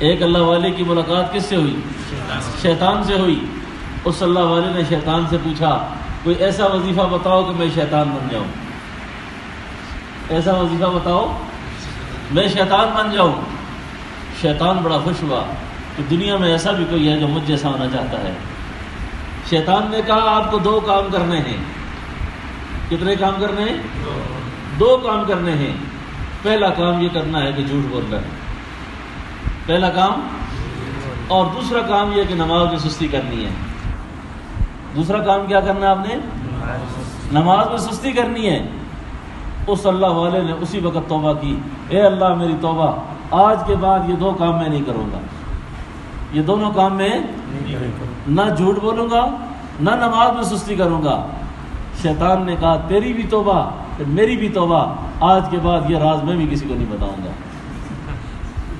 एक अल्लाह वाले की मुलाकात किससे हुई? शैतान से हुई। उस अल्लाह वाले ने शैतान से पूछा, कोई ऐसा वजीफ़ा बताओ कि मैं शैतान बन जाऊं, ऐसा वजीफ़ा बताओ मैं शैतान बन जाऊं। शैतान बड़ा खुश हुआ कि दुनिया में ऐसा भी कोई है जो मुझ जैसा होना चाहता है। शैतान ने कहा, आपको 2 काम करने हैं। कितने काम करने हैं? 2 काम करने हैं। पहला काम ये करना है कि झूठ बोलना है, पहला काम। और दूसरा काम यह कि नमाज में सुस्ती करनी है। दूसरा काम क्या करना है आपने? नमाज में सुस्ती करनी है। उस अल्लाह वाले ने उसी वक्त तौबा की, ए अल्लाह मेरी तौबा, आज के बाद ये 2 काम मैं नहीं करूँगा। ये दोनों काम मैं ना झूठ बोलूँगा ना नमाज में सुस्ती करूँगा। शैतान ने कहा, तेरी भी तौबा मेरी भी तौबा, आज के बाद ये राज मैं भी किसी को नहीं बताऊँगा।